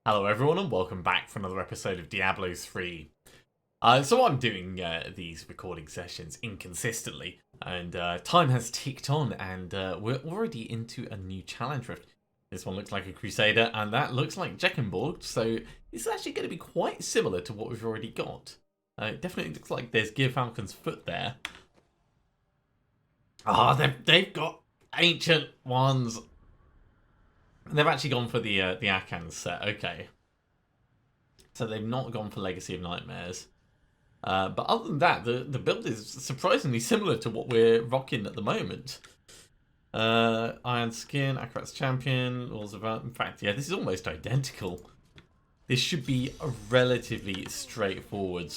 Hello everyone and welcome back for another episode of Diablo 3. So I'm doing these recording sessions inconsistently, and time has ticked on, and we're already into a new challenge rift. This one looks like a Crusader, and that looks like Jeckenborg, so it's actually going to be quite similar to what we've already got. It definitely looks like there's Gear Falcon's foot there. They've got ancient ones. They've actually gone for the Akan set, okay. So they've not gone for Legacy of Nightmares. But other than that, the build is surprisingly similar to what we're rocking at the moment. Iron Skin, Akarat's Champion, Laws of Art. In fact, yeah, this is almost identical. This should be a relatively straightforward.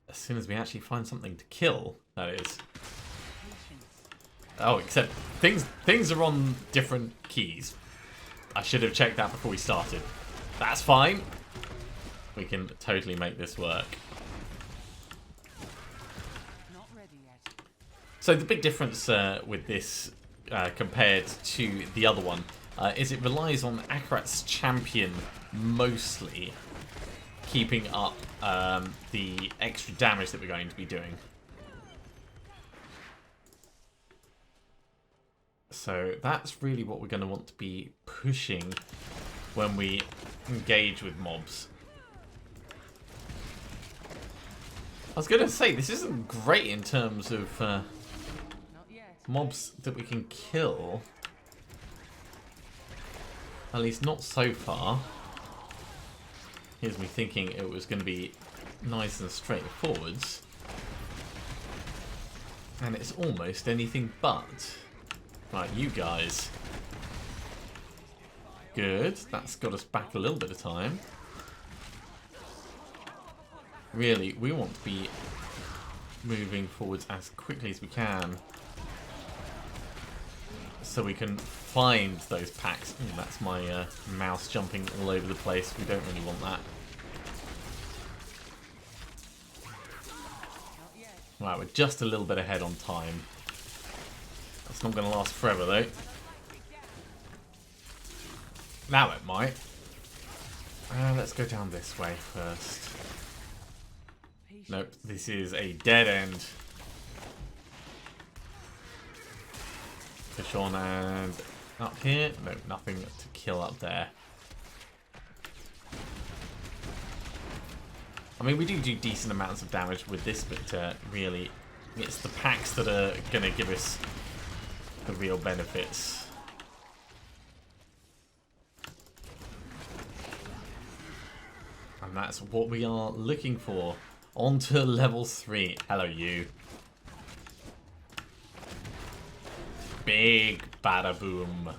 As soon as we actually find something to kill, that is. Oh, except things are on different keys. I should have checked that before we started. That's fine. We can totally make this work. Not ready yet. So the big difference with this compared to the other one is it relies on Akarat's Champion mostly, keeping up the extra damage that we're going to be doing. So that's really what we're going to want to be pushing when we engage with mobs. I was going to say, this isn't great in terms of mobs that we can kill. At least not so far. Here's me thinking it was going to be nice and straightforward. And it's almost anything but. Right, you guys. Good. That's got us back a little bit of time. Really, we want to be moving forwards as quickly as we can, so we can find those packs. Ooh, that's my mouse jumping all over the place. We don't really want that. Right, we're just a little bit ahead on time. That's not going to last forever, though. Now it might. Let's go down this way first. Nope, this is a dead end. Push on and up here. Nope, nothing to kill up there. I mean, we do decent amounts of damage with this, but really, it's the packs that are going to give us the real benefits. And that's what we are looking for. On to level 3. Hello, you. Big bada boom.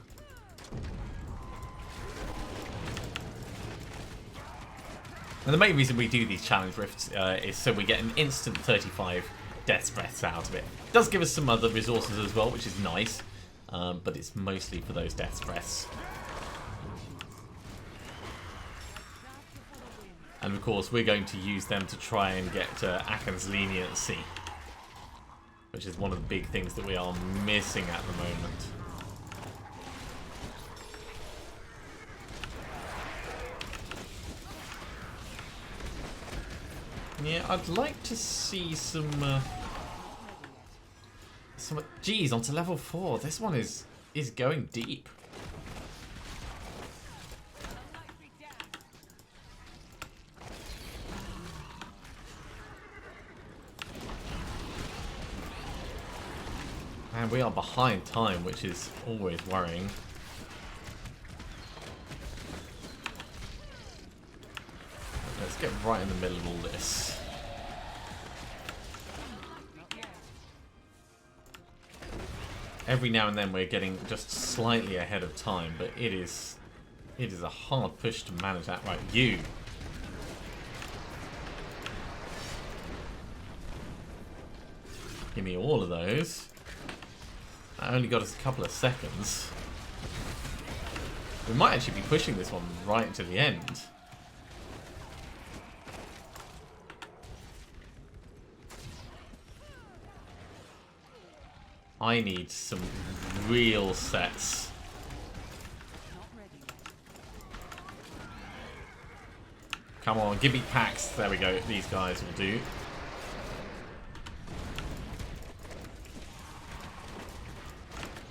And the main reason we do these challenge rifts is so we get an instant 35 death breaths out of it. It does give us some other resources as well, which is nice, but it's mostly for those death breaths. And of course, we're going to use them to try and get Akan's leniency, which is one of the big things that we are missing at the moment. Yeah, I'd like to see some. Geez, onto level 4. This one is going deep. And we are behind time, which is always worrying. Let's get right in the middle of all this. Every now and then we're getting just slightly ahead of time, but it is a hard push to manage that. Right, you. Give me all of those. That only got us a couple of seconds. We might actually be pushing this one right to the end. I need some real sets. Come on, give me packs. There we go. These guys will do.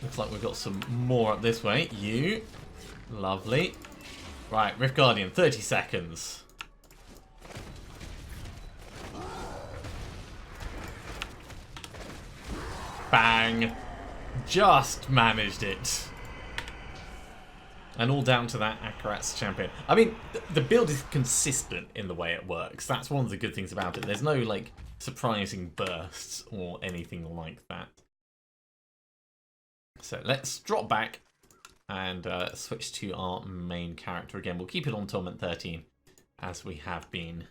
Looks like we've got some more up this way. You. Lovely. Right, Rift Guardian, 30 seconds. Bang. Just managed it. And all down to that Akarat's champion. I mean, the build is consistent in the way it works. That's one of the good things about it. There's no, like, surprising bursts or anything like that. So let's drop back and switch to our main character again. We'll keep it on Torment 13 as we have been.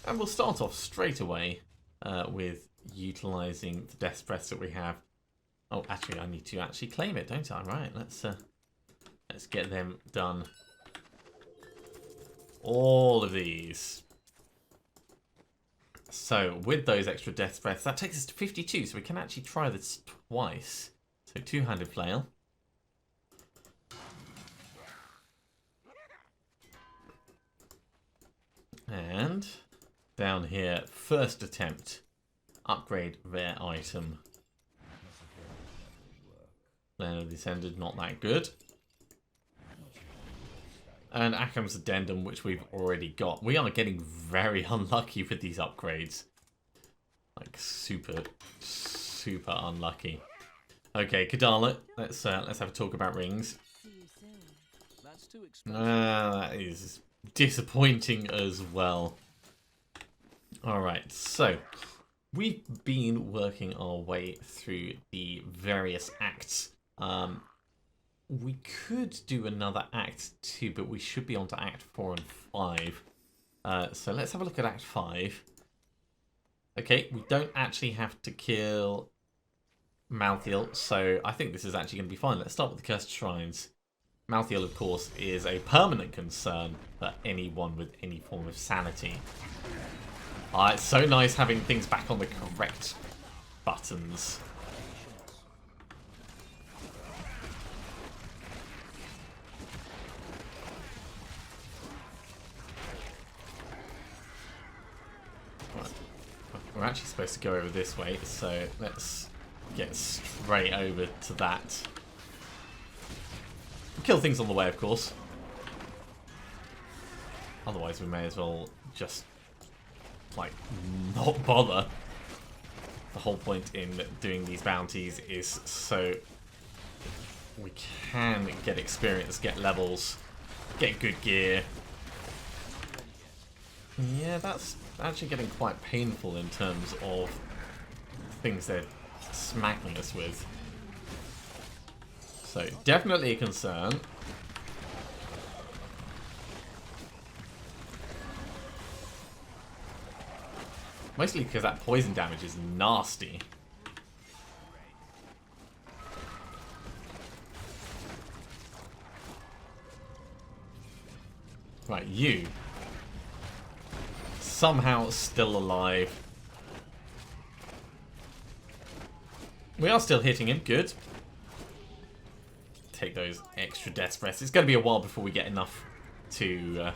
And we'll start off straight away with utilising the Death Breath that we have. Oh, actually, I need to actually claim it, don't I? Right, let's get them done. All of these. So, with those extra Death Breaths, that takes us to 52, so we can actually try this twice. So, two-handed flail. And down here, first attempt, upgrade rare item. Then Descended, not that good. And Akram's Addendum, which we've already got. We are getting very unlucky with these upgrades. Like, super, super unlucky. Okay, Kadala, let's have a talk about rings. That is disappointing as well. Alright, so we've been working our way through the various acts. We could do another Act 2, but we should be on to Act 4 and 5. So let's have a look at Act 5. Okay, we don't actually have to kill Malthael, so I think this is actually going to be fine. Let's start with the Cursed Shrines. Malthael, of course, is a permanent concern for anyone with any form of sanity. It's so nice having things back on the correct buttons. We're actually supposed to go over this way, so let's get straight over to that. Kill things on the way, of course. Otherwise, we may as well just, like, not bother. The whole point in doing these bounties is so we can get experience, get levels, get good gear. Yeah, that's actually getting quite painful in terms of things they're smacking us with. So, definitely a concern. Mostly because that poison damage is nasty. Right, you. Somehow still alive. We are still hitting him. Good. Take those extra Death Breaths. It's going to be a while before we get enough to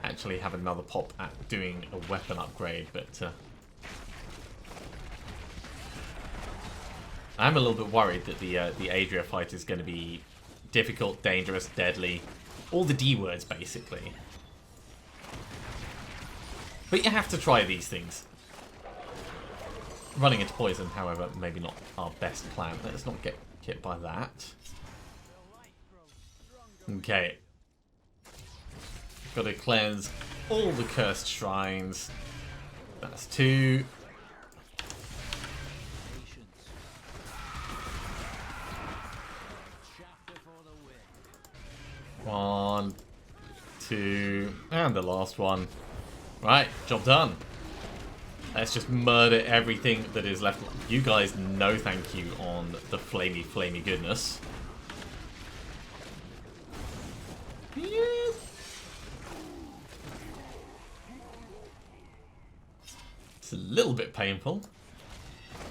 actually have another pop at doing a weapon upgrade, but I'm a little bit worried that the Adria fight is going to be difficult, dangerous, deadly. All the D words, basically. But you have to try these things. Running into poison, however, maybe not our best plan. Let's not get hit by that. Okay. Got to cleanse all the cursed shrines. That's 2. One, 2, and the last one. Right, job done. Let's just murder everything that is left. You guys know thank you on the flamey, flamey goodness. Yes. It's a little bit painful.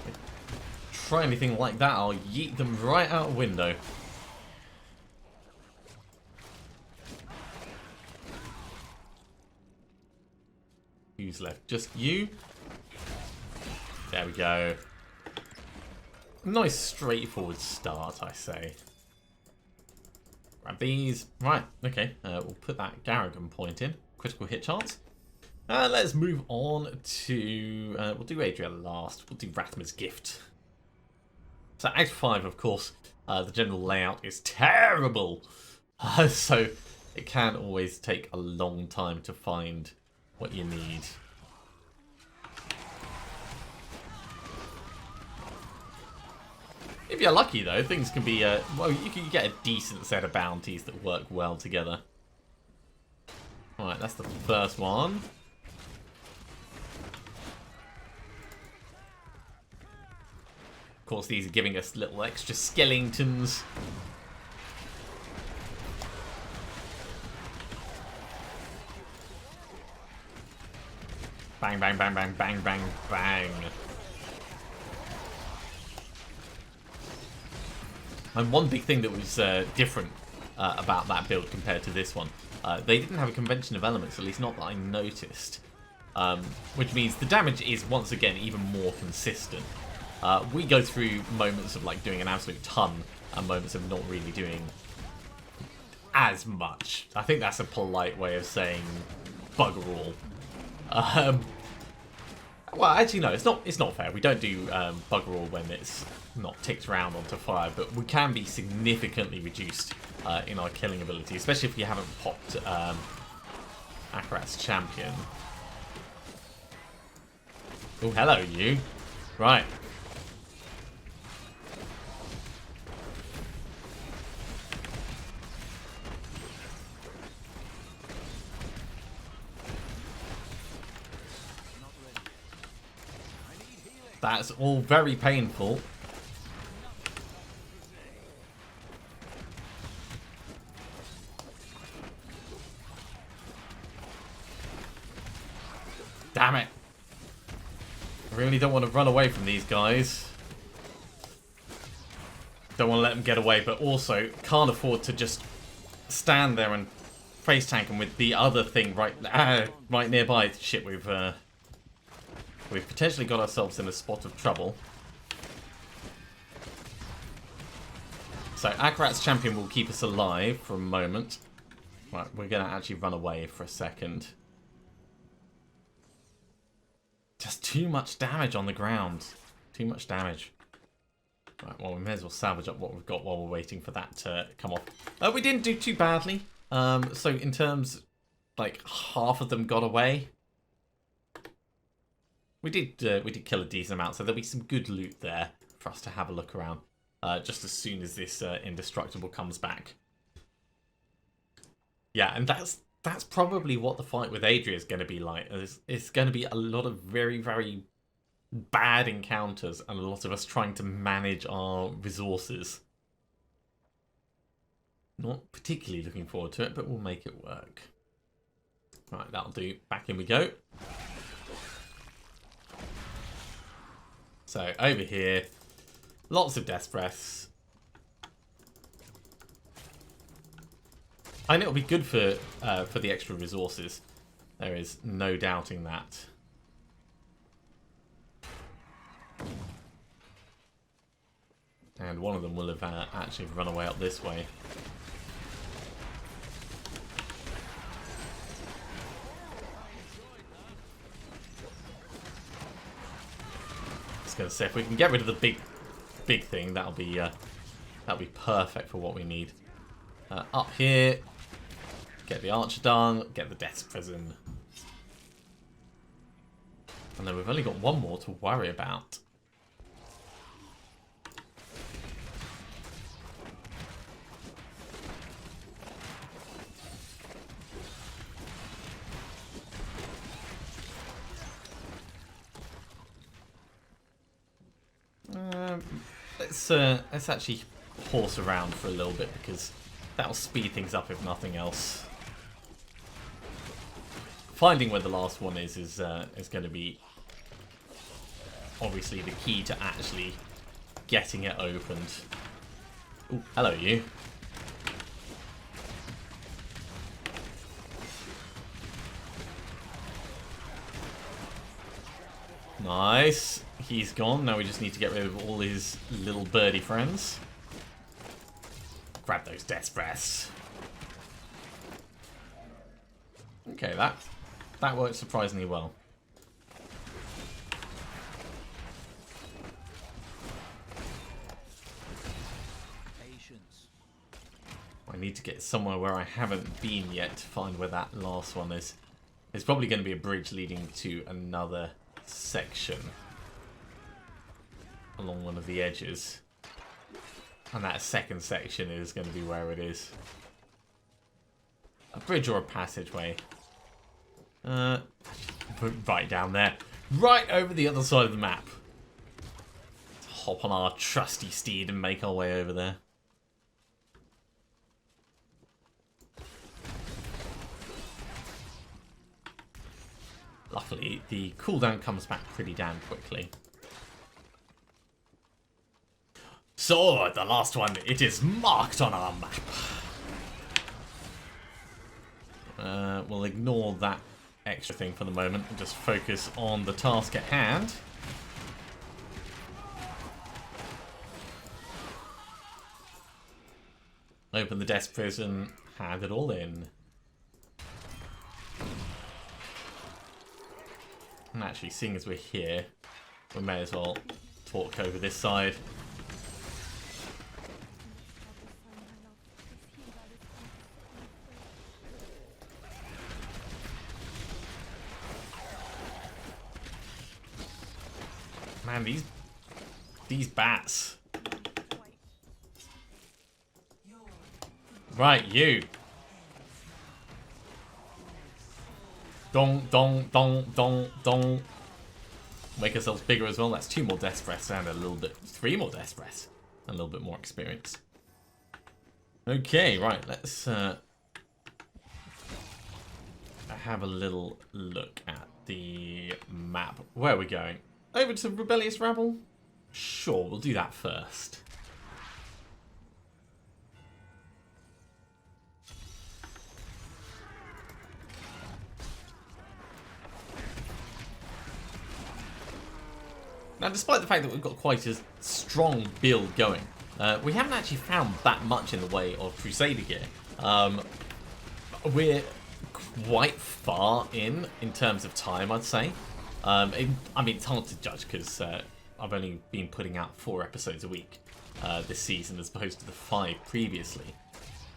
If I try anything like that, I'll yeet them right out a window. Who's left? Just you? There we go. Nice straightforward start, I say. Grab these. Right, okay. We'll put that Garrigan point in. Critical hit chance. Let's move on to... we'll do Adria last. We'll do Rathma's Gift. So Act 5, of course, the general layout is terrible. So it can always take a long time to find what you need. If you're lucky, though, things can be... well, you can get a decent set of bounties that work well together. Alright, that's the first one. Of course, these are giving us little extra skeletons. Bang, bang, bang, bang, bang, bang, bang. And one big thing that was different about that build compared to this one, they didn't have a convention of elements, at least not that I noticed. Which means the damage is, once again, even more consistent. We go through moments of like doing an absolute ton and moments of not really doing as much. I think that's a polite way of saying bugger all. Well, actually, no, it's not fair. We don't do bugger all when it's not ticked around onto fire, but we can be significantly reduced in our killing ability, especially if you haven't popped Akarat's champion. Oh, hello, you. Right. That's all very painful. Damn it. I really don't want to run away from these guys. Don't want to let them get away, but also can't afford to just stand there and face tank them with the other thing right nearby. Shit, we've potentially got ourselves in a spot of trouble. So Akarat's champion will keep us alive for a moment. Right, we're going to actually run away for a second. Just too much damage on the ground. Too much damage. Right, well, we may as well salvage up what we've got while we're waiting for that to come off. We didn't do too badly. So in terms, like, half of them got away. We did kill a decent amount, so there'll be some good loot there for us to have a look around. Just as soon as this indestructible comes back. Yeah, and that's probably what the fight with Adria is going to be like. It's going to be a lot of very, very bad encounters and a lot of us trying to manage our resources. Not particularly looking forward to it, but we'll make it work. Right, that'll do. Back in we go. So, over here, lots of death breaths. And it'll be good for the extra resources. There is no doubting that. And one of them will have actually run away up this way. Gonna say if we can get rid of the big thing, that'll be perfect for what we need. Up here, get the archer done, get the death's prison, and then we've only got one more to worry about. Let's actually horse around for a little bit because that'll speed things up if nothing else. Finding where the last one is going to be obviously the key to actually getting it opened. Oh, hello you. Nice. He's gone. Now we just need to get rid of all his little birdie friends. Grab those death breaths. Okay, that worked surprisingly well. I need to get somewhere where I haven't been yet to find where that last one is. It's probably going to be a bridge leading to another section along one of the edges. And that second section is going to be where it is. A bridge or a passageway. Right down there. Right over the other side of the map. Let's hop on our trusty steed and make our way over there. Luckily, the cooldown comes back pretty damn quickly. So, the last one, it is marked on our map. We'll ignore that extra thing for the moment and just focus on the task at hand. Open the desk prison, have it all in. And actually, seeing as we're here, we may as well talk over this side. Man, these bats. Right, you. Dong, dong, dong, dong, dong. Make ourselves bigger as well. That's 2 more death breaths and a little bit, 3 more death breaths. And a little bit more experience. Okay, right, let's have a little look at the map. Where are we going? Over to Rebellious Rabble? Sure, we'll do that first. Now, despite the fact that we've got quite a strong build going, we haven't actually found that much in the way of Crusader gear. We're quite far in terms of time, I'd say. I mean, it's hard to judge because I've only been putting out 4 episodes a week this season as opposed to the 5 previously.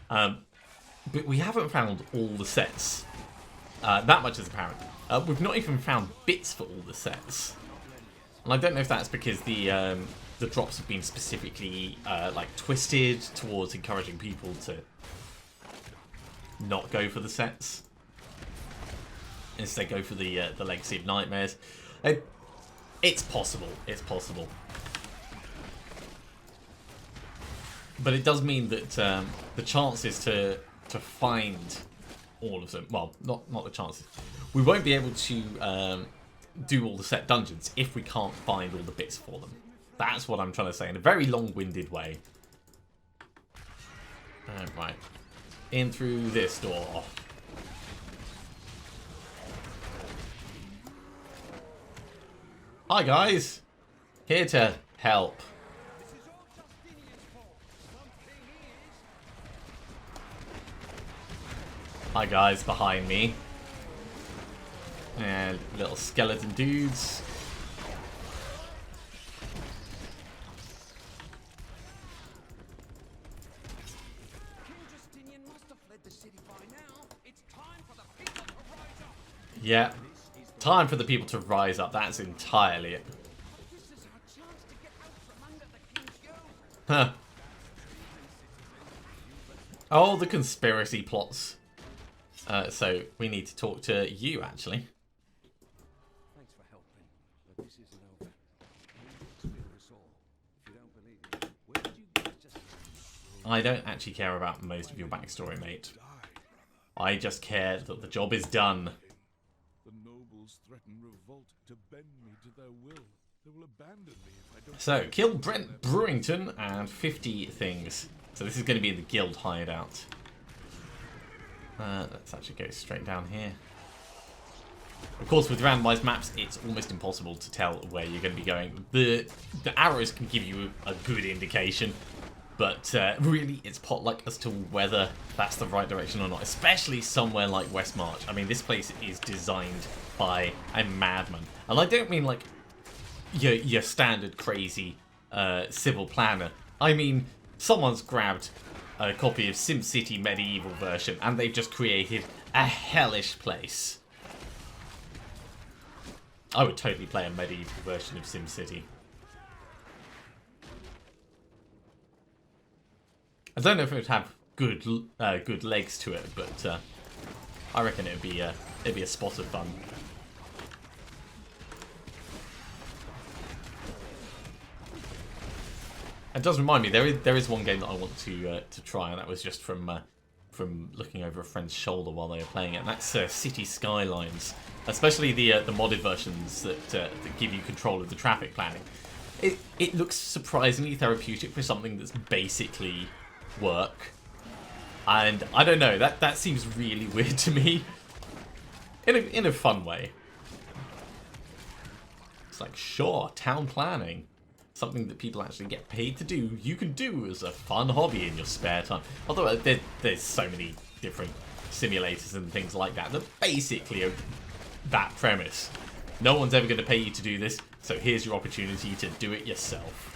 But we haven't found all the sets. That much is apparent. We've not even found bits for all the sets. And I don't know if that's because the drops have been specifically like twisted towards encouraging people to not go for the sets. Instead go for the Legacy of Nightmares. It's possible. It's possible. But it does mean that the chances to find all of them, well, not the chances. We won't be able to do all the set dungeons if we can't find all the bits for them. That's what I'm trying to say in a very long-winded way. Right. In through this door. Hi guys, here to help. Hi guys behind me. And little skeleton dudes. Yeah. Time for the people to rise up. That's entirely it. Huh. Oh, the conspiracy plots. So we need to talk to you, actually. Thanks for helping, but this isn't over. To be us all. If you don't believe me, where did you guys just... I don't actually care about most of your backstory, mate. I just care that the job is done. The nobles threaten revolt to bend me to their will. They will abandon me if I don't... So, kill Brent Brewington and 50 things. So this is going to be in the guild hideout. Let's actually go straight down here. Of course, with randomized maps, it's almost impossible to tell where you're going to be going. The arrows can give you a good indication, but really it's potluck as to whether that's the right direction or not, especially somewhere like Westmarch. I mean, this place is designed by a madman. And I don't mean like your standard crazy civil planner. I mean, someone's grabbed a copy of SimCity Medieval version and they've just created a hellish place. I would totally play a medieval version of SimCity. I don't know if it would have good legs to it, but I reckon it'd be a spot of fun. It does remind me there is one game that I want to try, and that was just from looking over a friend's shoulder while they were playing it. And that's City Skylines, especially the modded versions that give you control of the traffic planning. It looks surprisingly therapeutic for something that's basically work, and I don't know, that seems really weird to me in a fun way. It's like, sure, town planning, something that people actually get paid to do, you can do as a fun hobby in your spare time. Although there's so many different simulators and things like that basically are that premise. No one's ever going to pay you to do this, so here's your opportunity to do it yourself.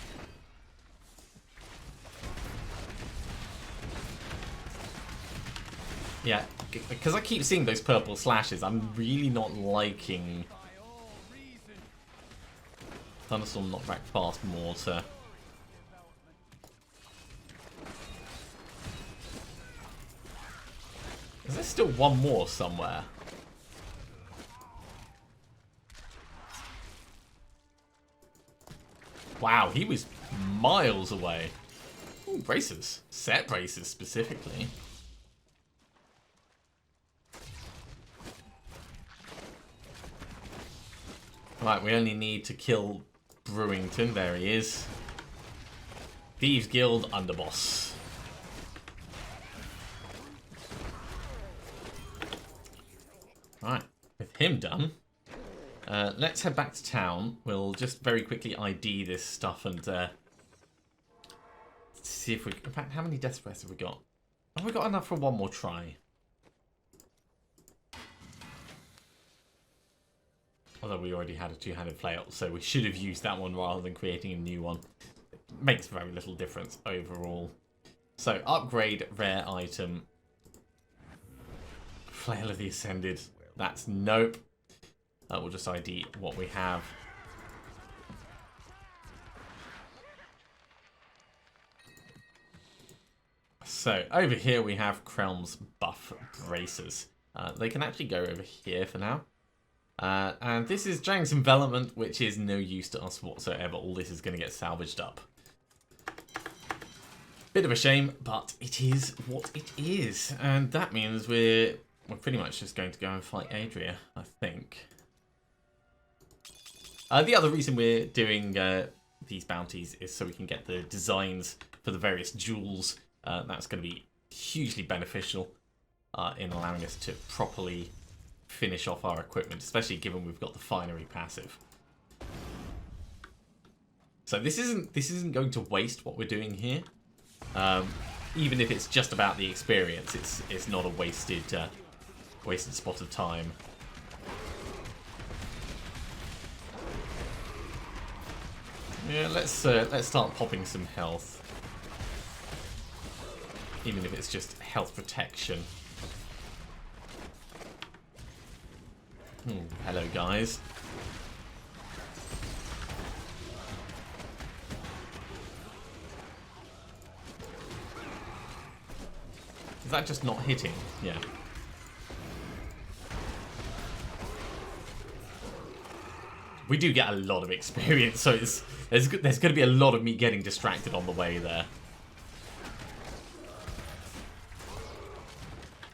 Yeah, because I keep seeing those purple slashes, I'm really not liking Thunderstorm Knockback Fast Mortar. Is there still one more somewhere? Wow, he was miles away. Ooh, braces. Set braces specifically. Right, we only need to kill Brewington. There he is. Thieves Guild Underboss. Right, with him done, let's head back to town. We'll just very quickly ID this stuff and see if we... In fact, how many death breaths have we got? Have we got enough for one more try? Although we already had a two-handed flail, so we should have used that one rather than creating a new one. It makes very little difference overall. So, upgrade rare item. Flail of the Ascended. That's nope. We'll just ID what we have. So, over here we have Krelm's buff bracers. They can actually go over here for now. And this is Jang's envelopment, which is no use to us whatsoever. All this is going to get salvaged up. Bit of a shame, but it is what it is. And that means we're pretty much just going to go and fight Adria, I think. The other reason we're doing these bounties is so we can get the designs for the various jewels. That's going to be hugely beneficial in allowing us to properly finish off our equipment, especially given we've got the finery passive. So this isn't going to waste what we're doing here. Even if it's just about the experience, it's not a wasted spot of time. Yeah, let's start popping some health, even if it's just health protection. Hello, guys. Is that just not hitting? Yeah. We do get a lot of experience, so there's going to be a lot of me getting distracted on the way there.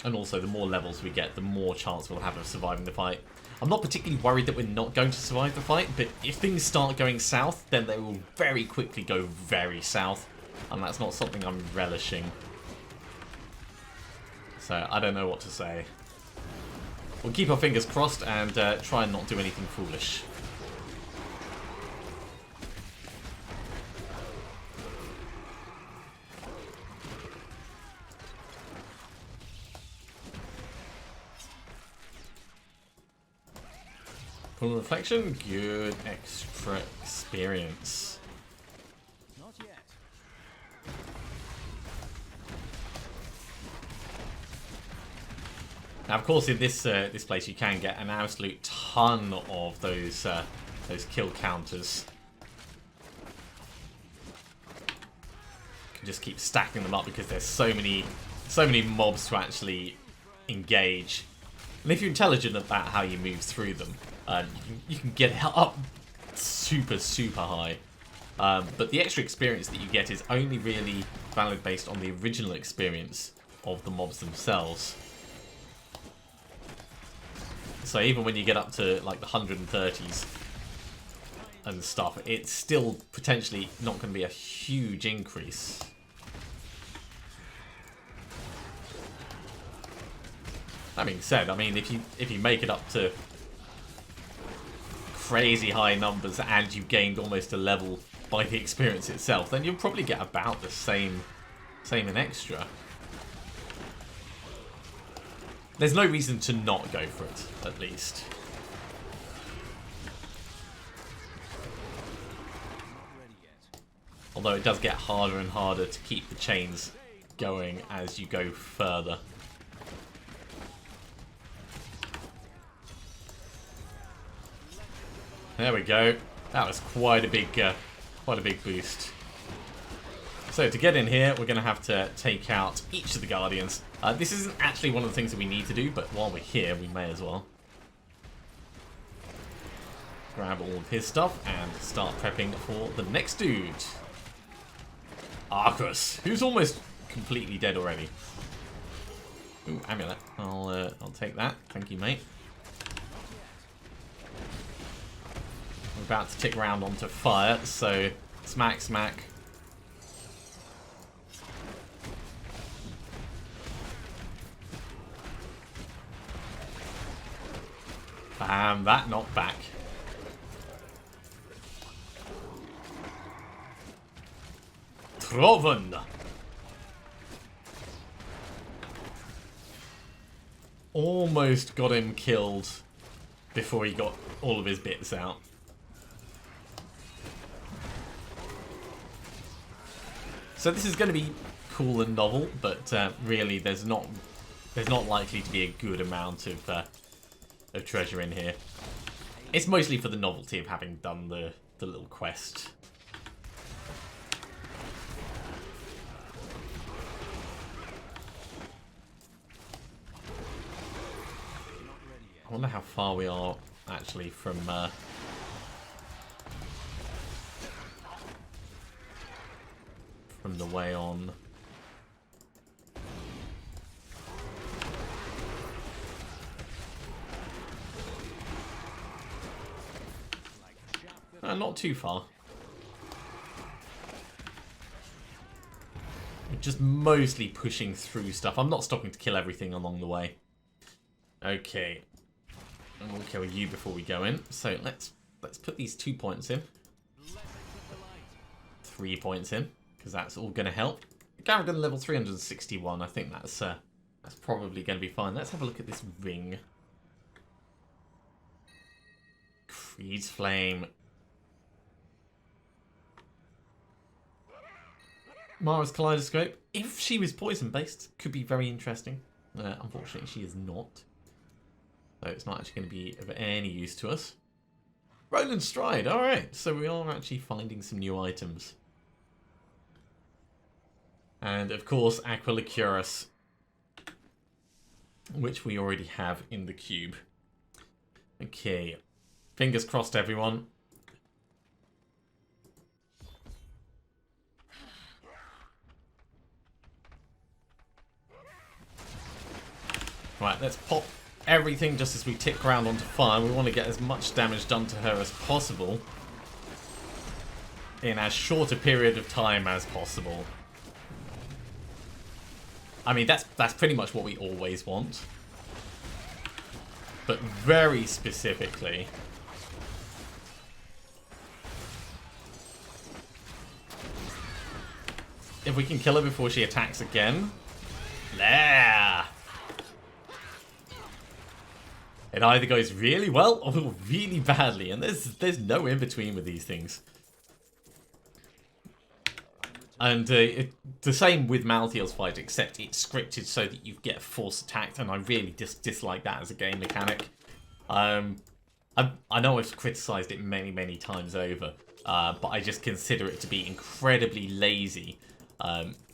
And also, the more levels we get, the more chance we'll have of surviving the fight. I'm not particularly worried that we're not going to survive the fight, but if things start going south, then they will very quickly go very south. And that's not something I'm relishing. So, I don't know what to say. we'll keep our fingers crossed and try and not do anything foolish. Full reflection, good extra experience. Not yet. Now, of course, in this this place, you can get an absolute ton of those kill counters. You can just keep stacking them up because there's so many mobs to actually engage. And if you're intelligent about how you move through them, you can get up super high. But the extra experience that you get is only really valid based on the original experience of the mobs themselves. So even when you get up to like the 130s and stuff, it's still potentially not going to be a huge increase. That being said, I mean, if you make it up to crazy high numbers and you gained almost a level by the experience itself, then you'll probably get about the same in extra. There's no reason to not go for it, at least. Although it does get harder and harder to keep the chains going as you go further. There we go. That was quite a big boost. So to get in here, we're going to have to take out each of the Guardians. This isn't actually one of the things that we need to do, but while we're here, we may as well. Grab all of his stuff and start prepping for the next dude. Arcus, who's almost completely dead already. Ooh, amulet. I'll take that. Thank you, mate. We're about to tick round onto fire, so smack, smack. Bam, that knocked back. Troven. Almost got him killed before he got all of his bits out. So this is going to be cool and novel, but really there's not likely to be a good amount of treasure in here. It's mostly for the novelty of having done the little quest. I wonder how far we are actually from the way on. Not too far. We're just mostly pushing through stuff. I'm not stopping to kill everything along the way. Okay. And we'll kill you before we go in. So let's put these 2 points in. 3 points in, because that's all going to help. Garrigan level 361. I think that's probably going to be fine. Let's have a look at this ring. Creed's Flame. Mara's Kaleidoscope. If she was poison-based, could be very interesting. Unfortunately, she is not. So it's not actually going to be of any use to us. Roland Stride. Alright, so we are actually finding some new items. And, of course, Aqua Liquorus, which we already have in the cube. Okay. Fingers crossed, everyone. Right, let's pop everything just as we tick around onto fire. We want to get as much damage done to her as possible in as short a period of time as possible. I mean, that's pretty much what we always want. but very specifically. If we can kill her before she attacks again. There! It either goes really well or really badly, and there's no in between with these things. And the same with Malthael's fight, except it's scripted so that you get force attacked, and I really dislike that as a game mechanic. I know I've criticised it many times over, but I just consider it to be incredibly lazy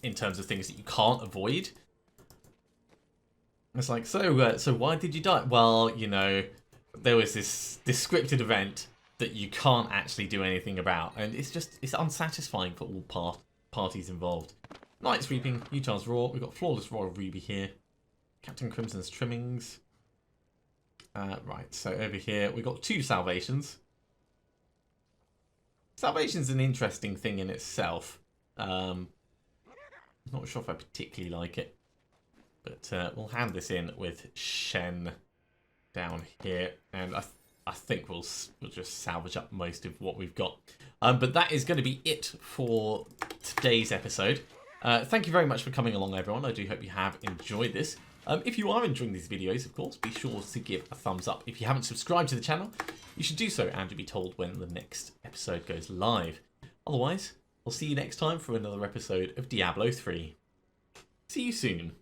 in terms of things that you can't avoid. It's like, so why did you die? Well, you know, there was this scripted event that you can't actually do anything about, and it's unsatisfying for all parties involved. Night Sweeping, Utah's Raw. We've got Flawless Royal Ruby here. Captain Crimson's Trimmings. Right, so over here we've got 2 Salvations. Salvation's an interesting thing in itself. I'm not sure if I particularly like it. But we'll hand this in with Shen down here. And I think we'll just salvage up most of what we've got. But that is going to be it for today's episode. Thank you very much for coming along, everyone. I do hope you have enjoyed this. If you are enjoying these videos, of course, be sure to give a thumbs up. If you haven't subscribed to the channel, you should do so, and you'll be told when the next episode goes live. Otherwise, I'll see you next time for another episode of Diablo 3. See you soon.